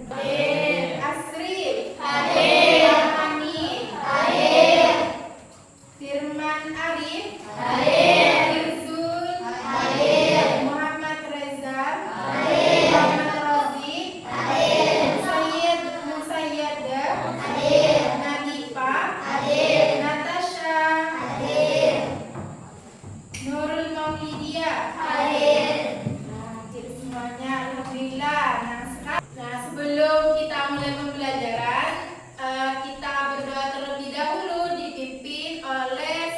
Hadir. Asri. Hadir. Hani. Hadir. Firman Arif. Hadir. Irzul. Hadir. Muhammad Reza. Hadir. Muhammad Rozi. Hadir. Musayyada. Hadir. Nadifa. Hadir. Natasha. Hadir. Nurul Maulidia. Hadir. Jadi semuanya alhamdulillah. Nah, sebelum kita mulai pembelajaran, kita berdoa terlebih dahulu dipimpin oleh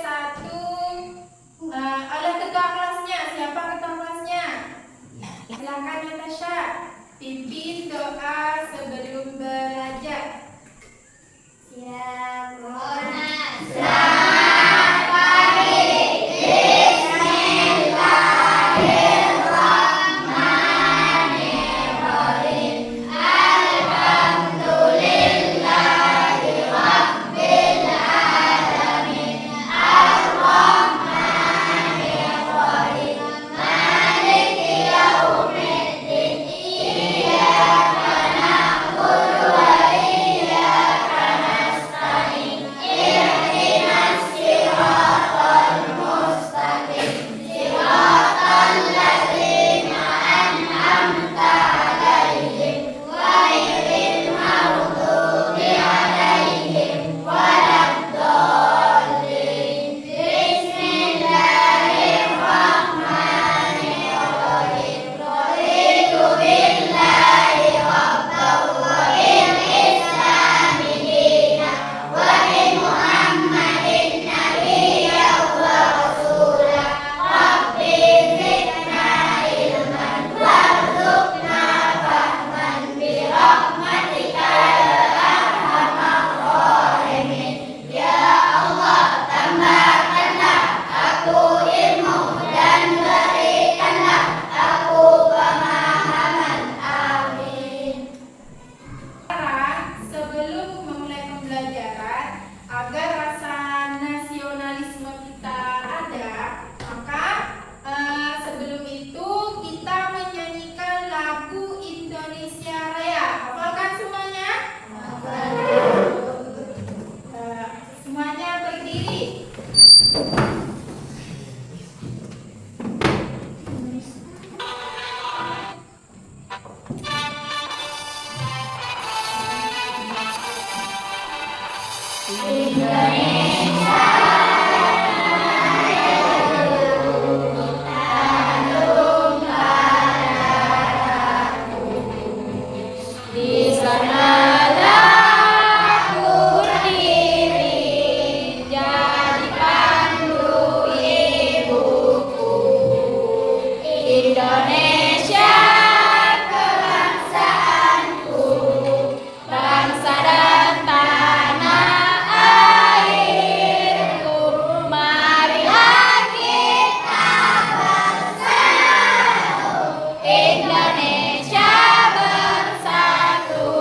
oleh ketua kelasnya. Siapa ketua kelasnya? Silakan Natasha, pimpin doa sebelum belajar. Siap. Selamat pagi. Sebelum memulai pembelajaran, agar rasa nasionalisme kita ada, maka sebelum itu kita menyanyikan lagu Indonesia Raya. Hafalkan semuanya? Semuanya berdiri. Di sanalah aku berdiri, jadi pandu ibuku. Indonesia kebangsaanku, bangsa dan tanah airku. Marilah kita bersatu, Indonesia bersatu.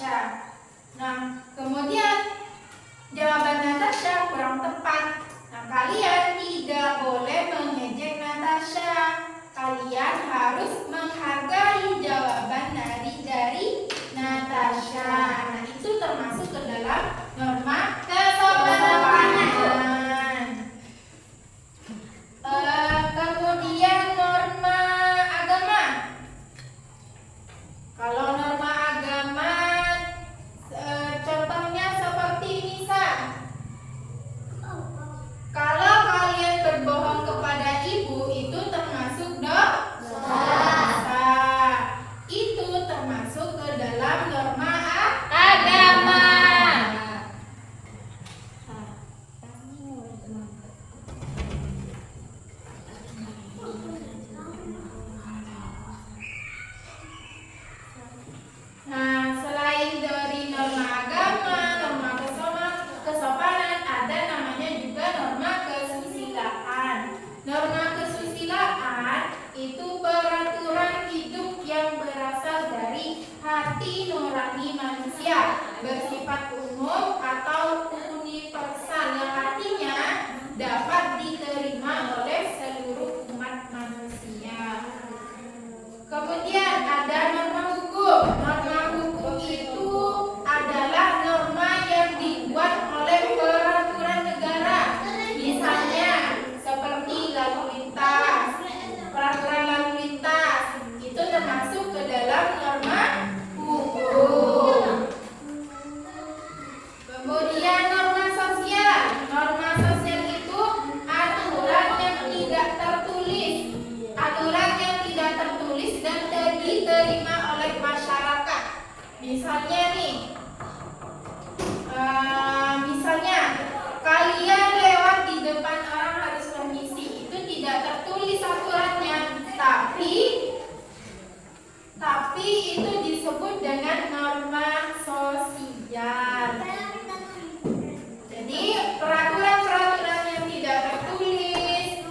Natasha. Nah, kemudian jawaban Natasha kurang tepat. Nah, kalian tidak boleh mengejek Natasha. Kalian harus menghargai jawaban dari Natasha. Nah, itu termasuk ke dalam norma kesopanan. Kemudian norma agama. Kalau norma agama contohnya seperti misal, kalau kalian berbohong kepada ibu itu termasuk dosa. Itu termasuk ke dalam norma agama. Nah, selain dari norma agama, norma kesopanan, ada namanya juga norma kesusilaan. Norma kesusilaan itu peraturan hidup yang berasal dari hati nurani manusia, bersifat umum atau universal, yang artinya dapat diterima oleh seluruh umat manusia. Kemudian ada norma hukum. Norma hukum itu adalah norma yang dibuat oleh peraturan negara. Misalnya seperti lalu lintas, peraturan lalu lintas itu termasuk ke dalam norma hukum. Kemudian norma sosial. Norma sosial itu aturan yang tidak tertulis. Aturan yang tidak tertulis dan diterima oleh masyarakat. Misalnya nih, misalnya kalian lewat di depan orang harus permisi. Itu tidak tertulis aturannya, tapi itu disebut dengan norma sosial. Jadi peraturan-peraturan yang tidak tertulis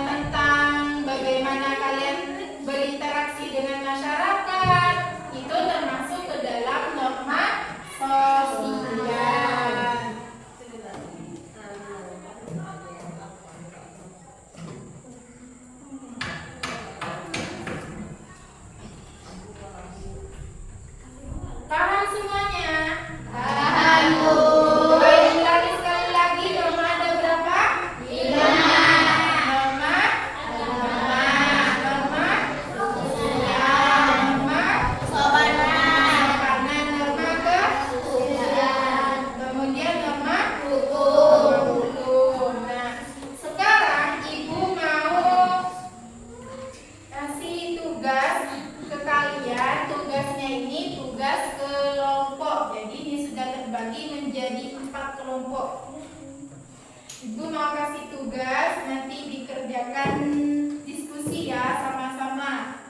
tentang bagaimana kalian berinteraksi dengan masyarakat itu termasuk ke dalam norma sosial. Paham semuanya? Paham, Bu. Baik, ulangi sekali lagi, norma ada berapa? 5. Norma agama, norma sosial, norma kesopanan, norma kesusilaan, kemudian norma hukum. Nah, sekarang Ibu mau kasih tugas ke kalian. Tugasnya ini tugas kelompok. Jadi ini sudah terbagi menjadi 4 kelompok. Ibu mau kasih tugas, nanti dikerjakan diskusi ya sama-sama.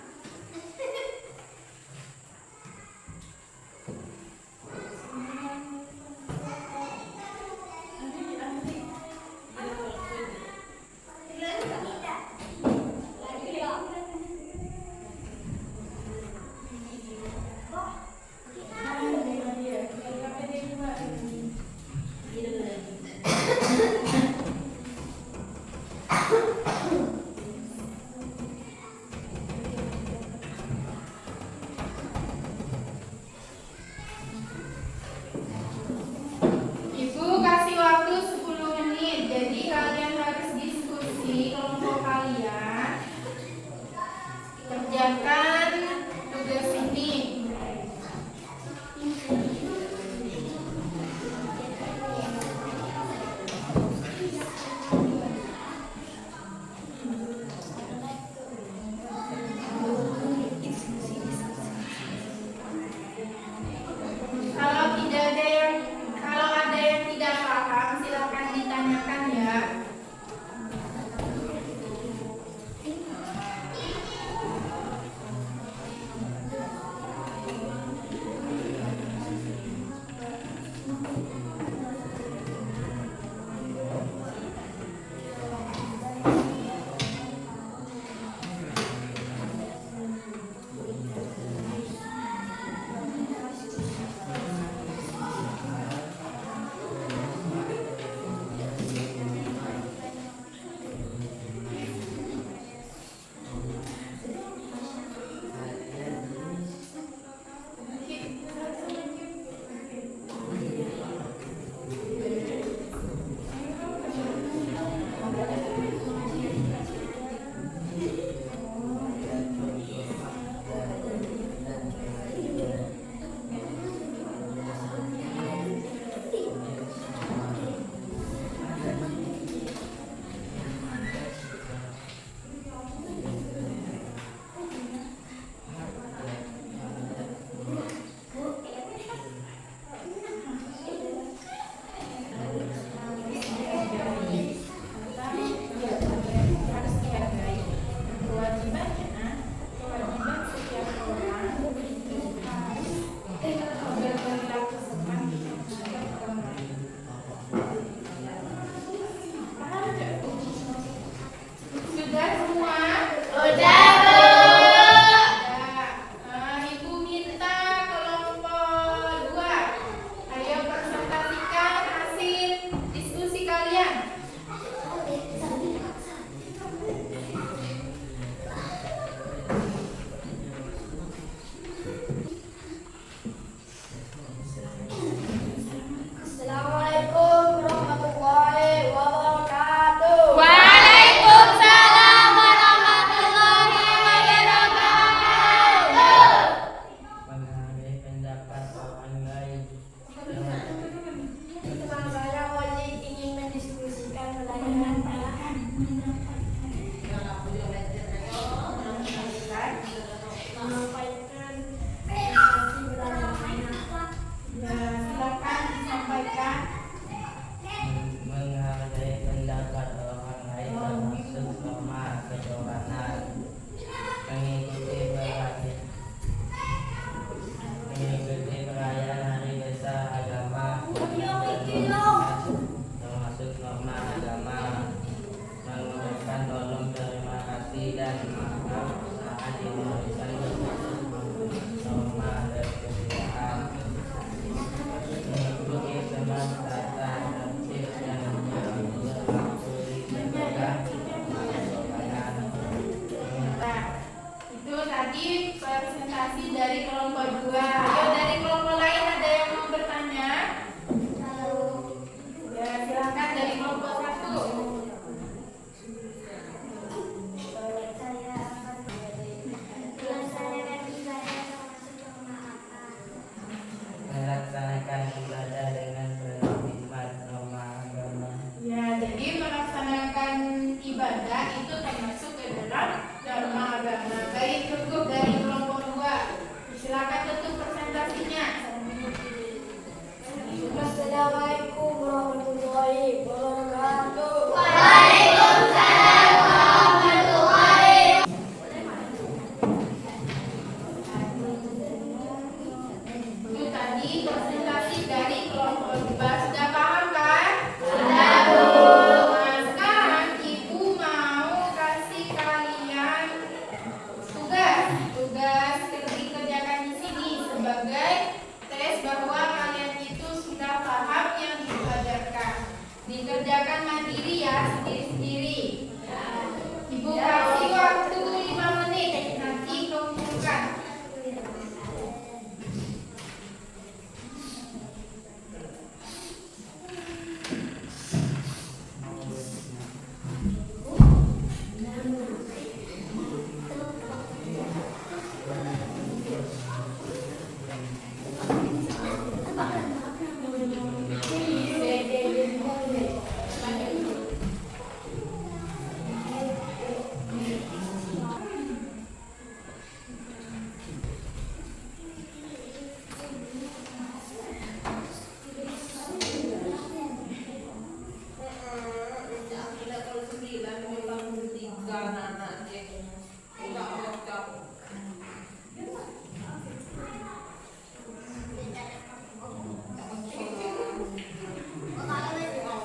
mengikuti perayaan hari besar agama, termasuk norma agama, mengucapkan tolong terima kasih dan maaf saat diberikan norma dan kesediaan, mengikuti semua tata tertib dan berlaku menjaga kesopanan. Nah, itu tadi presentasi dari kelompok 2. Ayo dari kelompok lain ada yang mau bertanya? Ya, silakan dari kelompok 1. Melaksanakan ibadah dengan penuh hikmat norma agama. Ya, jadi melaksanakan ibadah itu termasuk ke dalam norma agama. Baik, cukup dari kelompok 2. Silakan tutup presentasinya. Assalamualaikum warahmatullahi wabarakatuh. Itu tadi presentasi dari kelompok 2. Sudah paham kan? Nah, sekarang Ibu mau kasih kalian tugas dikerjakan di sini sebagai tes bahwa kalian itu sudah paham yang Ibu ajarkan. Dikerjakan mandiri ya, sendiri-sendiri. Ibu kasih waktu 5 menit, nanti kumpulkan.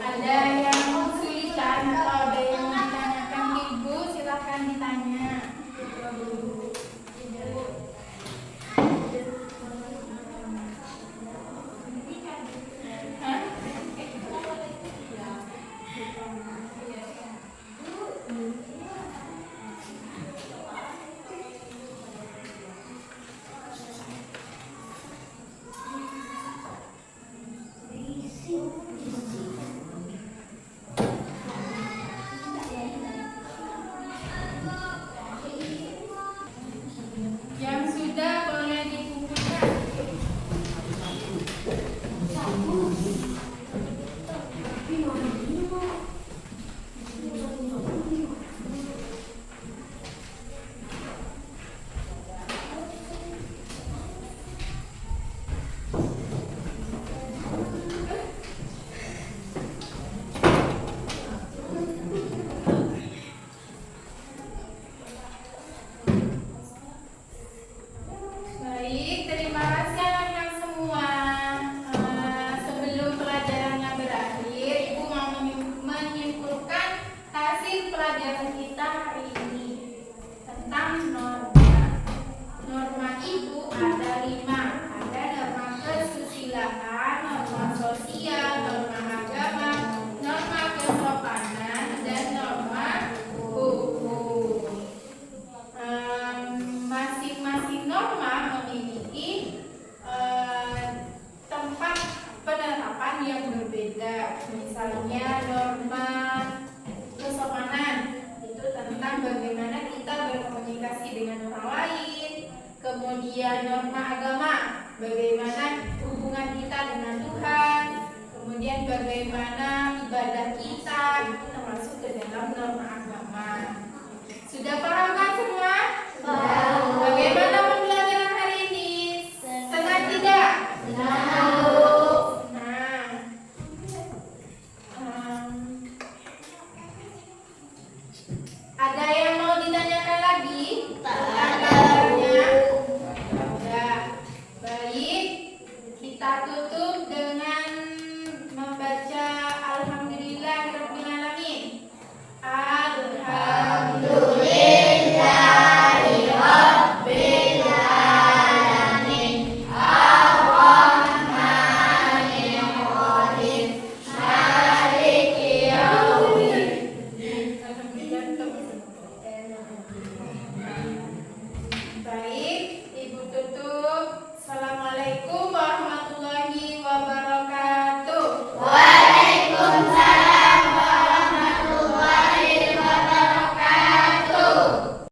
Ada yang kesulitan atau ada yang ditanyakan ke Ibu, silakan ditanya. Hah? Yang sudah boleh dikumpulkan. Baik, terima kasih anak-anak semua. Sebelum pelajarannya berakhir, Ibu mau menyimpulkan hasil pelajaran kita hari ini tentang norma. Norma itu ada 5. Ada norma kesusilaan, norma sosial, norma agama, norma kesopanan, dan norma hukum. Masing-masing norma memiliki tempat penerapan yang berbeda. Misalnya norma kesopanan itu tentang bagaimana kita berkomunikasi dengan orang lain. Kemudian norma agama, bagaimana hubungan kita dengan Tuhan. Kemudian bagaimana ibadah kita, itu termasuk ke dalam norma agama. Sudah paham kan semua? Bagaimana pembelajaran hari ini? Senang tidak? Nah, ada yang mau ditanyakan lagi? Tentang pelajarannya? Ya, baik. Kita tutup.